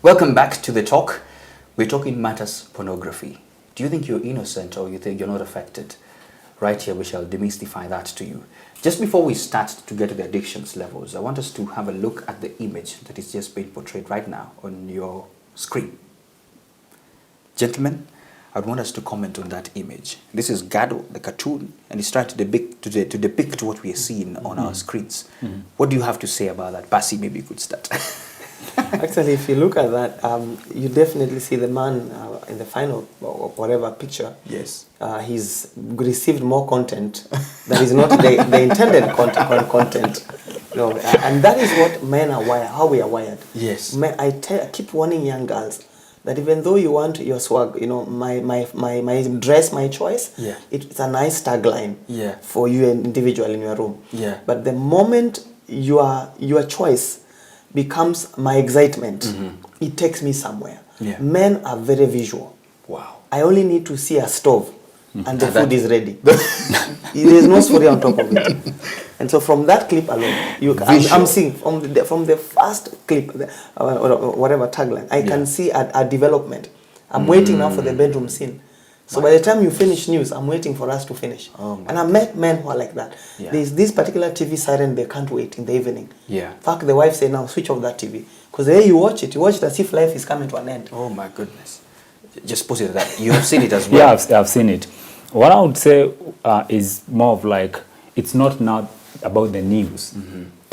Welcome back to the talk. We're talking matters pornography. Do you think you're innocent or you think you're not affected? Right here, we shall demystify that to you. Just before we start to get to the addictions levels, I want us to have a look at the image that is just being portrayed right now on your screen. Gentlemen, I want us to comment on that image. This is Gado, the cartoon, and it's trying to depict what we are seeing on our screens. What do you have to say about that? Basi, maybe you could start. Actually, if you look at that, you definitely see the man in the final or whatever picture. Yes. He's received more content that is not the intended content. No, and that is what men are wired, how we are wired. Yes. I keep warning young girls that even though you want your swag, you know, my dress, my choice, yeah, it's a nice tagline, yeah, for you an individual in your room. Yeah. But the moment your choice becomes my excitement, it takes me somewhere. Yeah. Men are very visual. Wow. I only need to see a stove and the food is ready. There's no story on top of it. And so from that clip alone, I'm seeing from the first clip, or whatever tagline, I can see a development. I'm waiting now for the bedroom scene. So by the time you finish news, I'm waiting for us to finish. And I met men who are like that. Yeah. There's this particular TV siren, they can't wait in the evening. Yeah. In fact, the wife say, now switch off that TV. Because the way you watch it as if life is coming to an end. Oh my goodness. Just put it that. You have seen it as well. Yeah, I've seen it. What I would say is more of like, it's not now about the news.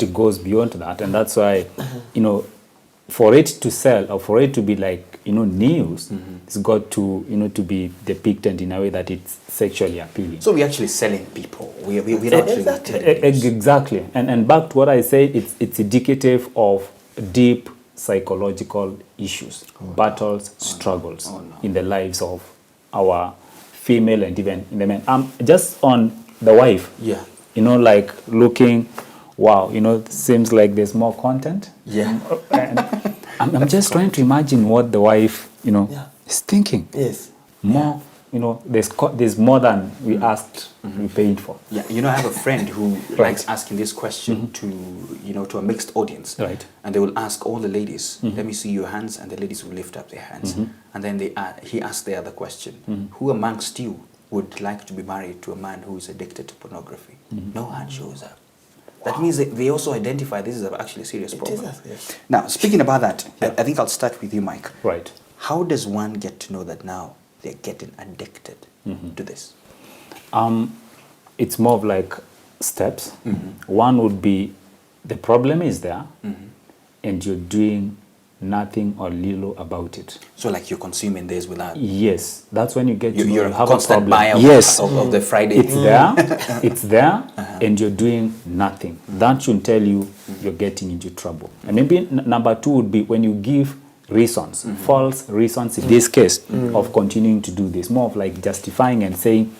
It goes beyond that. And that's why, you know, for it to sell or for it to be like, you know, news, it's got to, you know, to be depicted in a way that it's sexually appealing. So we're actually selling people. We're not exactly. And back to what I said, it's indicative of deep psychological issues, battles, struggles in the lives of our female and even in the men. Just on the wife, you know, like looking, wow, you know, seems like there's more content. Yeah. And I'm just trying to imagine what the wife, you know, is thinking. Yes. More, you know, there's more than we asked, we paid for. Yeah, you know, I have a friend who likes asking this question to, you know, to a mixed audience. Right. And they will ask all the ladies, let me see your hands, and the ladies will lift up their hands. And then he asks the other question, who amongst you would like to be married to a man who is addicted to pornography? No hand shows up. That means that they also identify this is actually a serious problem. Yes. Now, speaking about that, I think I'll start with you, Mike. Right. How does one get to know that now they're getting addicted to this? It's more of like steps. One would be the problem is there and you're doing nothing or little about it. So like you're consuming this without... Yes, that's when you get to you're have a constant buyer of the Friday. It's there, it's there, and you're doing nothing. That should tell you you're getting into trouble. And maybe number two would be when you give reasons, false reasons in this case of continuing to do this. More of like justifying and saying,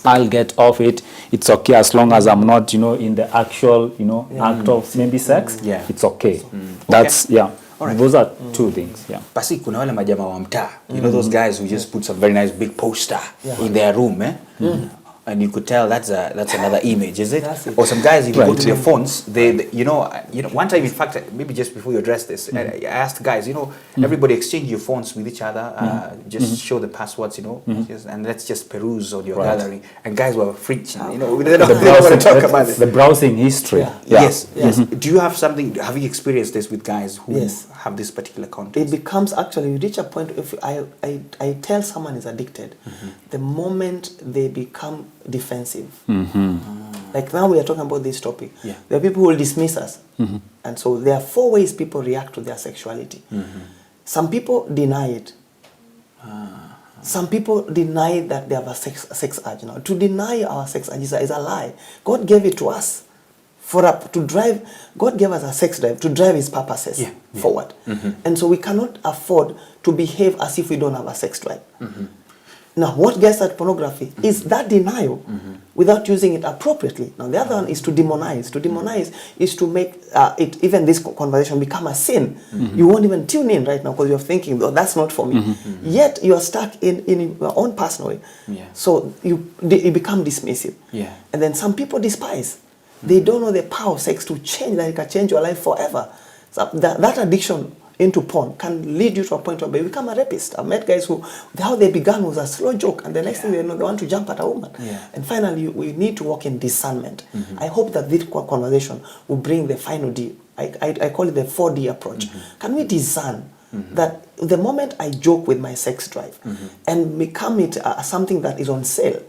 I'll get off it, it's okay as long as I'm not, you know, in the actual, you know, act of maybe sex, it's okay. That's, right. Those are two things, Basi kuna wale majama wa mtaa. You know those guys who just put some very nice big poster in their room, and you could tell that's another image, is it? Or some guys, if you go to their phones, they you know one time, in fact, maybe just before you address this, I asked guys, you know, everybody exchange your phones with each other, just show the passwords, you know, and let's just peruse on your gallery. And guys were freaking, you know, they don't want to talk about it. The browsing history. Yes. Do you have something? Have you experienced this with guys who have this particular content? It becomes actually, you reach a point, if I tell someone is addicted, the moment they become defensive. Like now we are talking about this topic. There are people who will dismiss us. And so there are 4 ways people react to their sexuality. Some people deny it. Some people deny that they have a sex urge. Now, to deny our sex urge is a lie. God gave it to us to drive. God gave us a sex drive to drive his purposes forward. And so we cannot afford to behave as if we don't have a sex drive. Now, what gets at pornography is that denial without using it appropriately. Now, the other one is to demonize. To demonize is to make even this conversation become a sin. You won't even tune in right now because you're thinking, oh, that's not for me. Yet, you are stuck in your own personal way. So, you become dismissive. And then some people despise. They don't know the power of sex to change, that it can change your life forever. So that addiction into porn can lead you to a point where you become a rapist. I've met guys who, how they began was a slow joke, and the next thing they know, they want to jump at a woman. And finally, we need to work in discernment. I hope that this conversation will bring the final D. I call it the 4D approach. Can we discern that the moment I joke with my sex drive and become it something that is on sale,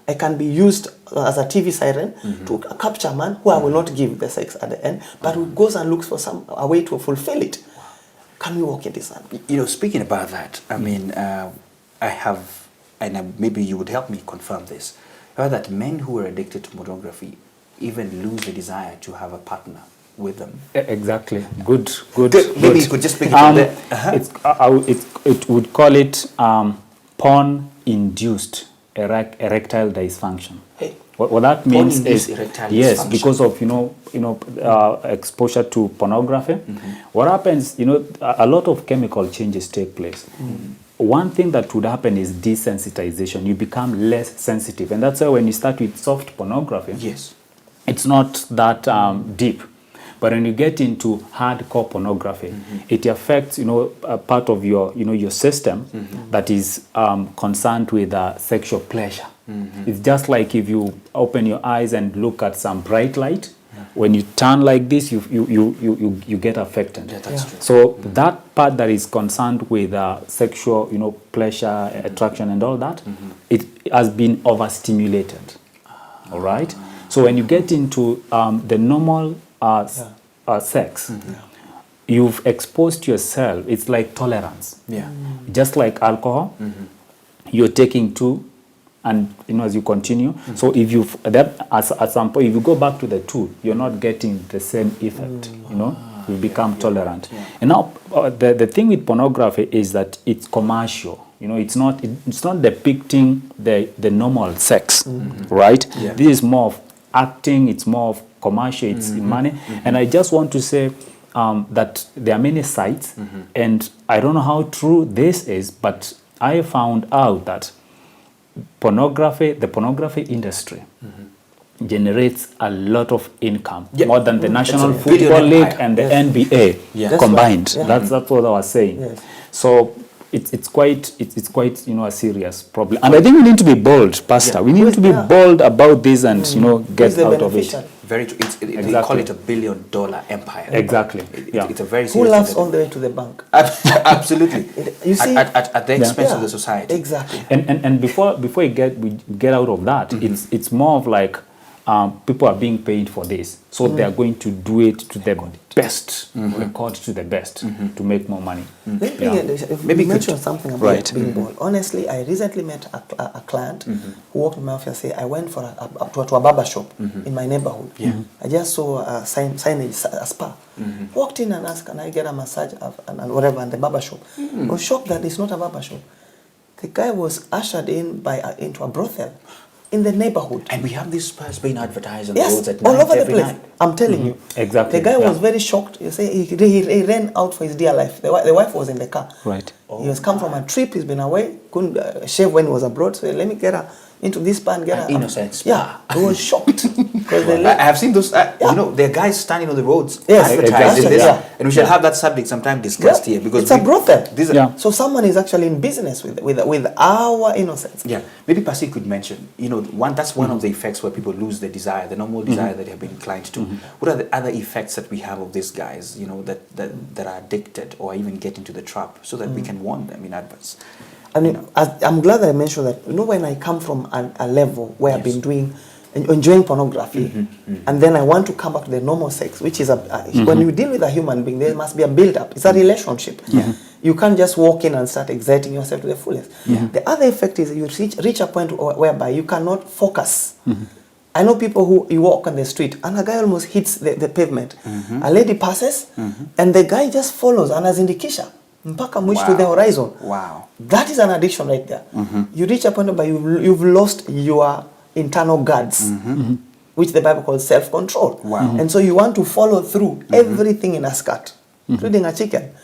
I can be used as a TV siren to capture a man who I will not give the sex at the end, but who goes and looks for a way to fulfill it. Can we walk in this? You know, speaking about that, I mean, I have, and maybe you would help me confirm this, that men who are addicted to pornography even lose the desire to have a partner with them. Exactly. Good. Maybe you could just speak it there. It would call it porn-induced erectile dysfunction. Hey. What that means is, yes, because of exposure to pornography. What happens, a lot of chemical changes take place. One thing that would happen is desensitization. You become less sensitive, and that's why when you start with soft pornography, it's not that deep. But when you get into hardcore pornography, it affects, a part of your system that is concerned with sexual pleasure. It's just like if you open your eyes and look at some bright light. When you turn like this, you get affected. That's true. So that part that is concerned with sexual, pleasure, attraction, and all that, it has been overstimulated. All right. So when you get into the normal sex, you've exposed yourself. It's like tolerance. Just like alcohol, you're taking two. And as you continue, so if you at some point, if you go back to the 2, you're not getting the same effect. You become tolerant. And now the thing with pornography is that it's commercial. It's not depicting the normal sex, right? This is more of acting. It's more of commercial. It's money. And I just want to say that there are many sites, and I don't know how true this is, but I found out that the pornography industry generates a lot of income, more than the National Football League and the NBA combined. That's what I was saying. So it's quite a serious problem, and I think we need to be bold, Pastor. We need to be bold about this and get out of it. Very true. They call it $1 billion empire. Exactly. It's a very serious. Who laughs all the way to the bank? Absolutely. You see, at the expense of the society. Exactly. And before we get out of that, it's more of like people are being paid for this, so they are going to do it to the best, record to the best to make more money. Maybe you mentioned something about being bold. Honestly, I recently met a client who walked in my office and said, I went to a barber shop in my neighborhood. I just saw a signage, a spa. Walked in and asked, can I get a massage and whatever, and the barber shop. I was shocked that it's not a barber shop. The guy was ushered in into a brothel in the neighborhood. And we have these spas being advertised on the roads at all night, over the every place. night. I'm telling you. Exactly. The guy was very shocked. You say he ran out for his dear life. The wife was in the car. Right. He has come from a trip. He's been away. Couldn't shave when he was abroad. So let me get her into this spa and get her. Innocent spa. Yeah. He was shocked. I have seen those. there are guys standing on the roads advertising this, and we shall have that subject sometime discussed here because it's a brothel. So someone is actually in business with our innocence. Yeah, maybe Pasi could mention. That's one of the effects where people lose the desire, the normal desire that they have been inclined to. What are the other effects that we have of these guys? That are addicted or even get into the trap, so that we can warn them in advance. I mean, I'm glad that I mentioned that. When I come from a level where I've been enjoying pornography, and then I want to come back to the normal sex, which is when you deal with a human being, there must be a build-up. It's a relationship. You can't just walk in and start exerting yourself to the fullest. The other effect is you reach a point whereby you cannot focus. I know people who you walk on the street and a guy almost hits the pavement. A lady passes and the guy just follows and has indication. Mpaka mwisho to the horizon. Wow. That is an addiction right there. You reach a point where you've lost your internal guards, which the Bible calls self-control. Wow. And so you want to follow through everything in a skirt, including a chicken.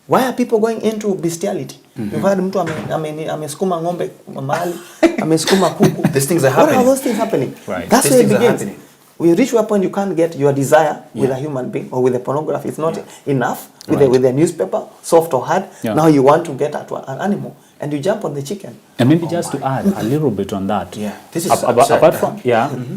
Why are people going into bestiality? You've heard mtu amesukuma ng'ombe mahali, amesukuma kuku. These things are happening. What are those things happening? Right. That's where it begins. We reach a point you can't get your desire with a human being or with a pornography. It's not enough with a newspaper, soft or hard. Now you want to get at an animal, and you jump on the chicken. And maybe just to add a little bit on that. This is apart from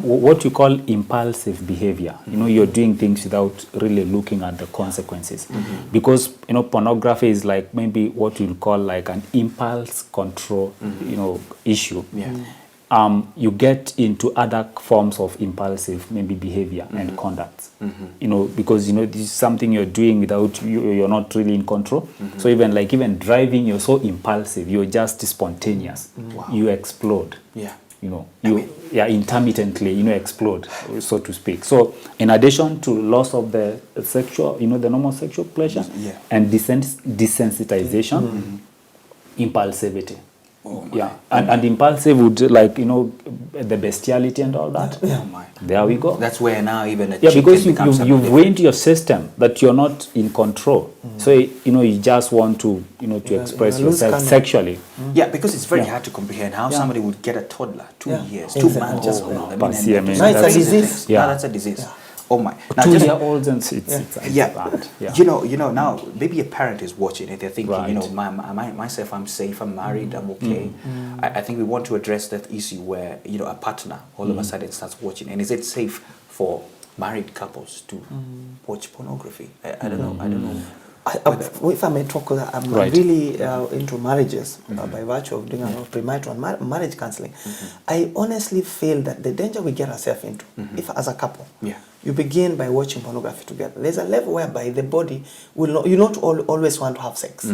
what you call impulsive behavior. You know, you're doing things without really looking at the consequences, because you know pornography is like maybe what you'll call like an impulse control, you know, issue. You get into other forms of impulsive maybe behavior and conduct, you know, because you know this is something you're doing without you're not really in control. So even driving, you're so impulsive, you're just spontaneous. You explode. You know, intermittently, you know, explode, so to speak. So in addition to loss of the sexual, you know, the normal sexual pleasure and desensitization, impulsivity. And impulsive would, like, you know, the bestiality and all that. There we go. That's where now even because you've weaned your system that you're not in control. So you know you just want to, you know, to express yourself sexually. Because it's very hard to comprehend how somebody would get a toddler 2 years, 2 months just old. That's a disease. That's a disease. Oh my! Now 2-year-olds and it's bad. You know, now maybe a parent is watching it. They're thinking, you know, myself, I'm safe, I'm married, I'm okay. I think we want to address that issue where, you know, a partner all of a sudden starts watching. And is it safe for married couples to watch pornography? I don't know. If I may talk, I'm really into marriages by virtue of doing a lot of premarital marriage counseling. I honestly feel that the danger we get ourselves into, if as a couple, you begin by watching pornography together. There's a level whereby the body will not, you not always want to have sex.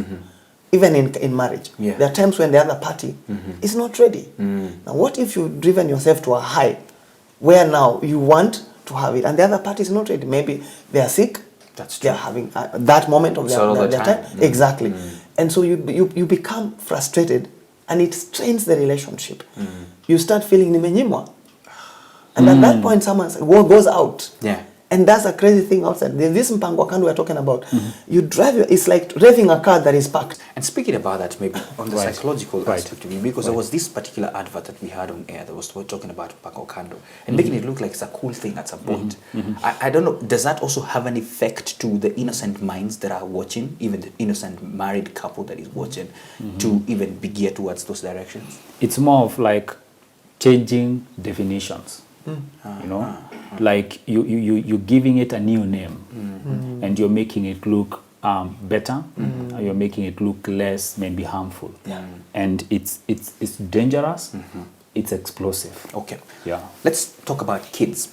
Even in marriage. There are times when the other party is not ready. Now what if you've driven yourself to a high where now you want to have it and the other party is not ready? Maybe they are sick. That's true. They're having that moment of their time. Exactly. And so you become frustrated and it strains the relationship. You start feeling nimenyimwa. And at that point someone goes out. And that's a crazy thing outside. This mpango kando we're talking about. You drive, it's like revving a car that is parked. And speaking about that, maybe on the psychological aspect of it, because there was this particular advert that we had on air that was talking about mpango kando and making it look like it's a cool thing at some point. I don't know, does that also have an effect to the innocent minds that are watching, even the innocent married couple that is watching, to even be geared towards those directions? It's more of like changing definitions. You know, like you're giving it a new name, and you're making it look better. You're making it look less maybe harmful, and it's dangerous. It's explosive. Okay. Let's talk about kids.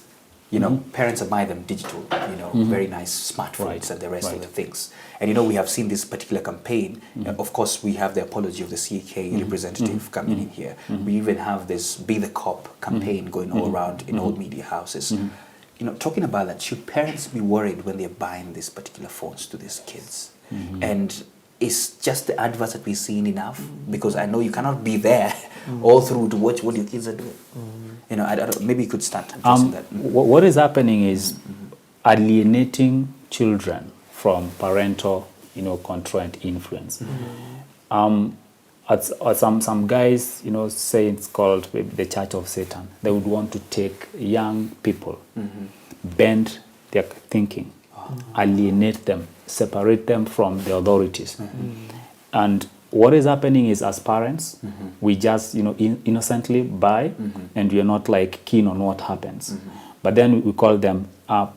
You know, parents buy them digital, you know, very nice smartphones and the rest of the things. And, you know, we have seen this particular campaign. Of course, we have the apology of the CK representative coming in here. We even have this Be the Cop campaign going all around in all media houses. You know, talking about that, should parents be worried when they're buying these particular phones to these kids? And is just the adverts that we're seeing enough? Because I know you cannot be there all through to watch what your kids are doing. You know, I don't, maybe you could start addressing that. What is happening is alienating children from parental, you know, control and influence. Some guys, you know, say it's called the Church of Satan. They would want to take young people, bend their thinking, alienate them, separate them from the authorities. And what is happening is, as parents, we just, you know, innocently buy, and we are not like keen on what happens. But then we call them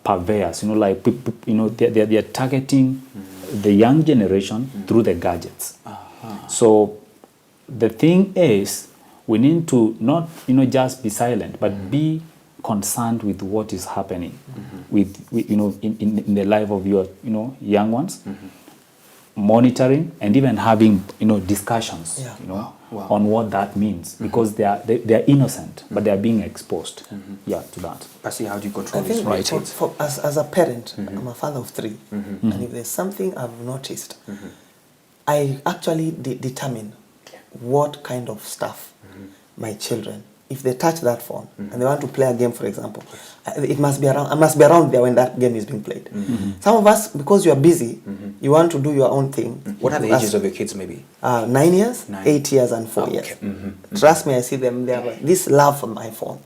purveyors. You know, like you know, they are targeting the young generation through the gadgets. So the thing is, we need to not, you know, just be silent, but be concerned with what is happening with you know, in the life of your, you know, young ones. Monitoring and even having, you know, discussions, you know, on what that means, because they are innocent, but they are being exposed, to that. Pasi, how do you control I this? think as a parent, I'm a father of 3, and if there's something I've noticed, I actually determine what kind of stuff my children, if they touch that phone and they want to play a game, for example, it must be around. I must be around there when that game is being played. Some of us, because you are busy, you want to do your own thing. What are the ages of your kids, maybe? 9 years, 8 years, and 4 years. Trust me, I see them. They have this love for my phone.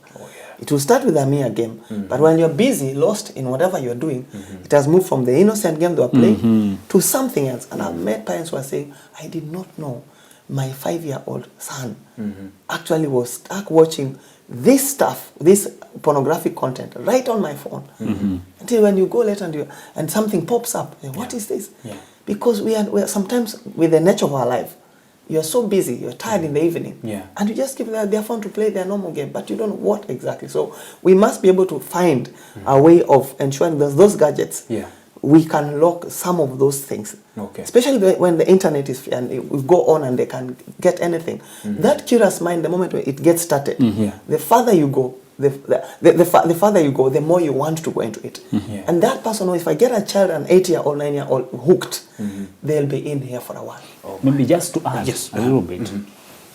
It will start with a mere game, but when you're busy, lost in whatever you're doing, it has moved from the innocent game they were playing to something else. And I've met parents who are saying, I did not know my 5-year-old son actually was stuck watching this stuff, this pornographic content, right on my phone. Until when you go later and something pops up, what is this? Because we are sometimes, with the nature of our life, you're so busy, you're tired in the evening, and you just give their phone to play their normal game, but you don't know what exactly. So we must be able to find a way of ensuring that those gadgets, we can lock some of those things. Especially when the internet is free and we go on and they can get anything. That curious mind, the moment when it gets started, the farther you go, the farther you go, the more you want to go into it. And that person, if I get a child, an 8-year-old, 9-year-old hooked, they'll be in here for a while. Maybe just to add a little bit,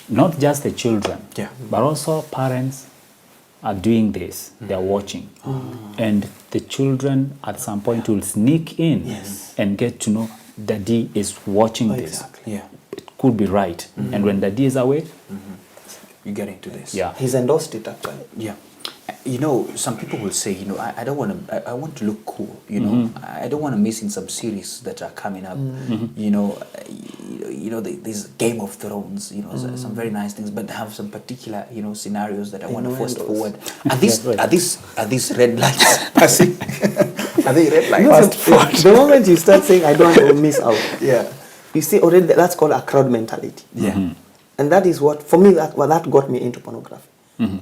not just the children, but also parents are doing this. They're watching. And the children at some point will sneak in and get to know daddy is watching this. It could be right. And when daddy is away, you get into this. He's endorsed it actually. You know, some people will say, you know, I don't want to, I want to look cool, you know, I don't want to miss in some series that are coming up, you know, this Game of Thrones, you know, some very nice things, but have some particular, you know, scenarios that I want to force forward. Are these red lights passing? Are they red lights? No, the moment you start saying, I don't want to miss out, you see already that's called a crowd mentality. And that is what, for me, that got me into pornography.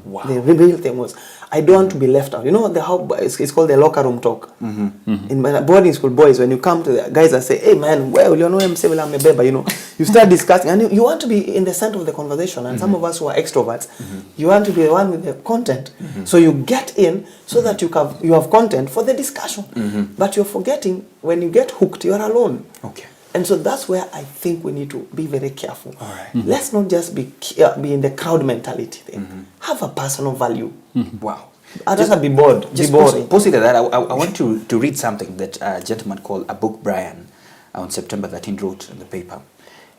Wow. The real thing was, I don't want to be left out. You know, it's called the locker room talk. In my boarding school, boys, when you come to the guys and say, hey man, well, you know, I'm saying, I'm a baby, you know, you start discussing, and you want to be in the center of the conversation. And some of us who are extroverts, you want to be the one with the content. So you get in so that you have content for the discussion. But you're forgetting, when you get hooked, you're alone. And so that's where I think we need to be very careful. Let's not just be in the crowd mentality thing. Have a personal value. Wow. I just be bored. Just post it at that. I want to read something that a gentleman called Abuk Brian on September 13th wrote in the paper.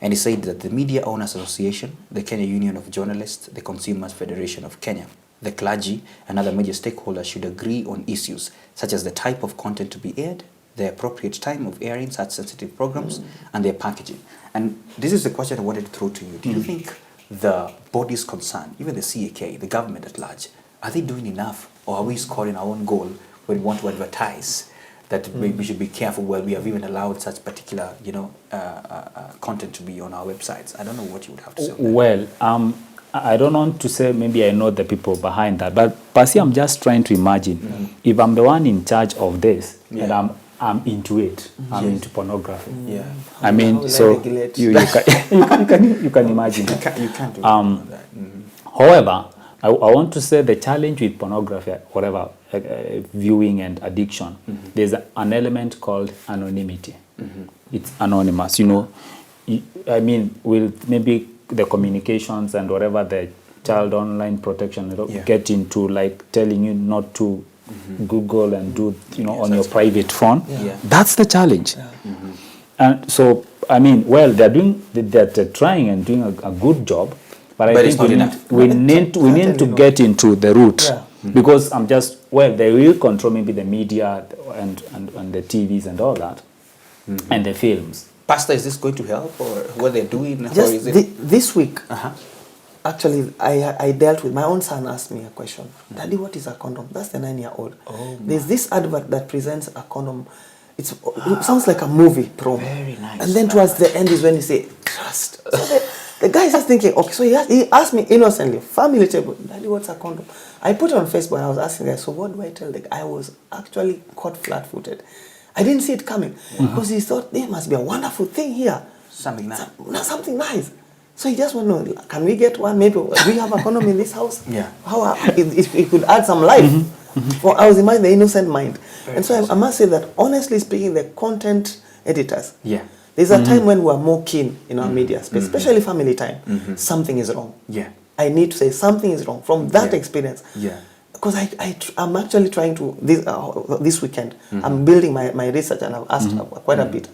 And he said that the Media Owners Association, the Kenya Union of Journalists, the Consumers Federation of Kenya, the clergy, and other major stakeholders should agree on issues such as the type of content to be aired, the appropriate time of airing such sensitive programs, and their packaging. And this is the question I wanted to throw to you. Do you think the bodies concerned, even the CAK, the government at large, are they doing enough? Or are we scoring our own goal when we want to advertise that we should be careful where we have even allowed such particular, you know, content to be on our websites? I don't know what you would have to say on that. Well, I don't want to say maybe I know the people behind that, but Pasi, I'm just trying to imagine if I'm the one in charge of this and I'm into it. I'm into pornography. I mean, so you can imagine. You can't do that. However, I want to say the challenge with pornography, whatever, viewing and addiction, there's an element called anonymity. It's anonymous, you know. I mean, with maybe the communications and whatever the child online protection get into, like telling you not to Google and do, you know, on your private phone. That's the challenge. And so, I mean, well, they're trying and doing a good job, but I think we need to get into the root, because they will control maybe the media and the TVs and all that, and the films. Pastor, is this going to help, or what they're doing? Just or is it? This week, actually, I dealt with, my own son asked me a question. Daddy, what is a condom? That's the 9-year-old. There's this advert that presents a condom. It sounds like a movie promo. Very nice. And then towards the end is when you say, trust. So the guy is just thinking, okay, so he asked me innocently, family table, Daddy, what's a condom? I put it on Facebook and I was asking the guy, so what do I tell the guy? I was actually caught flat-footed. I didn't see it coming because he thought there must be a wonderful thing here. Something nice. Something nice. So he just want to know, can we get one? Maybe do we have a condom in this house? How it could add some life. For I was in the innocent mind. Very and so I must say that, honestly speaking, the content editors, there's a time when we are more keen in our media space, especially family time. Something is wrong. I need to say something is wrong from that experience. Because I'm actually trying to, this weekend, I'm building my research, and I've asked quite a bit.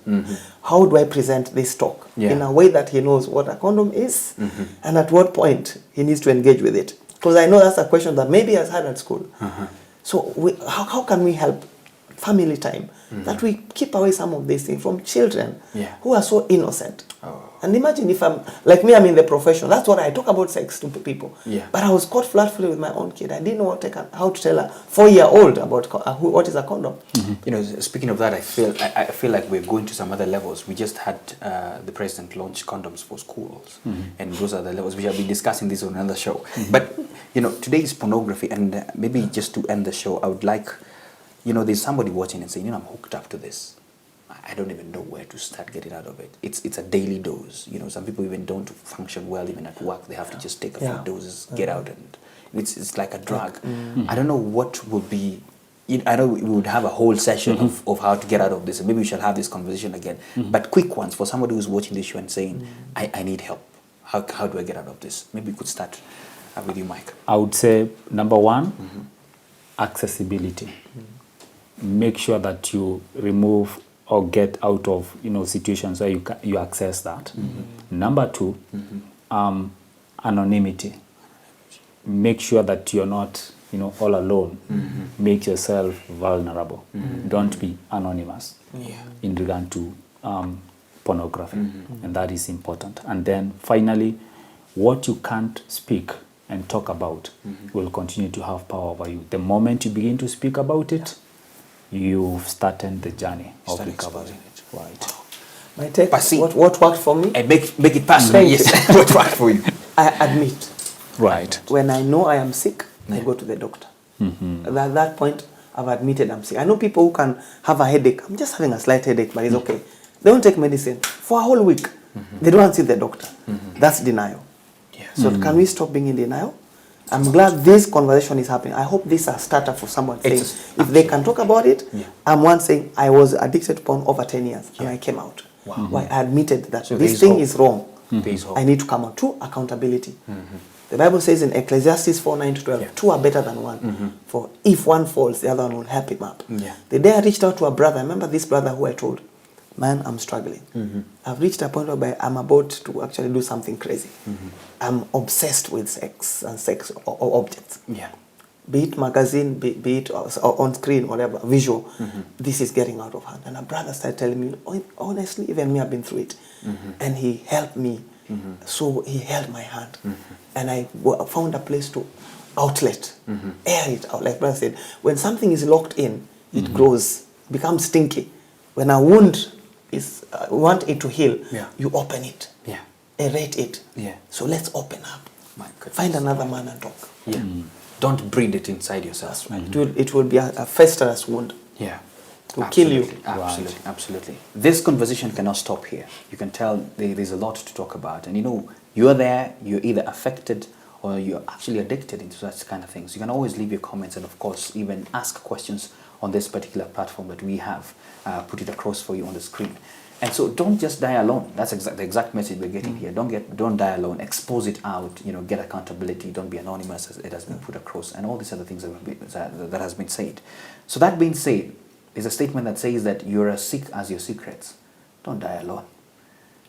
How do I present this talk in a way that he knows what a condom is and at what point he needs to engage with it? Because I know that's a question that maybe has had at school. So how can we help family time that we keep away some of these things from children who are so innocent? And imagine if I'm like me, I'm in the profession. That's what I talk about sex to people. But I was caught flat-footed with my own kid. I didn't know how to tell a 4-year-old about what is a condom. You know, speaking of that, I feel like we're going to some other levels. We just had the president launch condoms for schools, and those are the levels. We have been discussing this on another show. But you know, today is pornography, and maybe just to end the show, I would like, you know, there's somebody watching and saying, you know, I'm hooked up to this. I don't even know where to start getting out of it. It's a daily dose. You know, some people even don't function well even at work. They have to just take a few doses, get out, and it's like a drug. I don't know what would be. I know we would have a whole session of how to get out of this, and maybe we shall have this conversation again. But quick ones for somebody who's watching this show and saying, I need help. How do I get out of this? Maybe we could start with you, Mike. I would say number one, accessibility. Make sure that you remove or get out of, you know, situations where you access that. Number two, anonymity. Make sure that you're not, you know, all alone. Make yourself vulnerable. Don't be anonymous in regard to pornography, and that is important. And then finally, what you can't speak and talk about will continue to have power over you. The moment you begin to speak about it, you've started the journey of recovery. Right. My take, what worked for me? And make it personal. Yes. What worked for you? I admit. Right. When I know I am sick, I go to the doctor. At that point, I've admitted I'm sick. I know people who can have a headache. I'm just having a slight headache, but it's okay. They don't take medicine for a whole week. They don't see the doctor. That's denial. So can we stop being in denial? I'm glad this conversation is happening. I hope this is a starter for someone saying, if they can talk about it, I'm one saying, I was addicted to porn over 10 years and I came out. Well, I admitted that this thing is wrong. I need to come out. 2, accountability. The Bible says in Ecclesiastes 4:9-12, 2 are better than 1. For if one falls, the other one will help him up. The day I reached out to a brother, I remember this brother who I told, man, I'm struggling. I've reached a point where I'm about to actually do something crazy. I'm obsessed with sex and sex objects. Be it magazine, be it on screen, whatever, visual. This is getting out of hand. And a brother started telling me, honestly, even me, I've been through it. And he helped me. So he held my hand. And I found a place to outlet, air it out. Like brother said, when something is locked in, it grows, becomes stinky. When a wound is want it to heal, you open it, aerate it. So let's open up. Find another man and talk. Don't breed it inside yourself. It will be a festering wound. To kill you. Absolutely, absolutely. This conversation cannot stop here. You can tell there's a lot to talk about. And you know, you're there, you're either affected or you're actually addicted into such kind of things. You can always leave your comments and, of course, even ask questions on this particular platform that we have. Put it across for you on the screen. And so don't just die alone. That's the exact message we're getting here. Don't die alone. Expose it out. You know, get accountability. Don't be anonymous, as it has been put across, and all these other things that has been said. So that being said, there's a statement that says that you're as sick as your secrets. Don't die alone.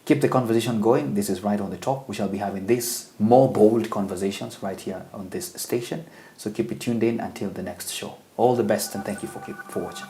Keep the conversation going. This is Right on the Top. We shall be having these more bold conversations right here on this station. So keep it tuned in until the next show. All the best, and thank you for watching.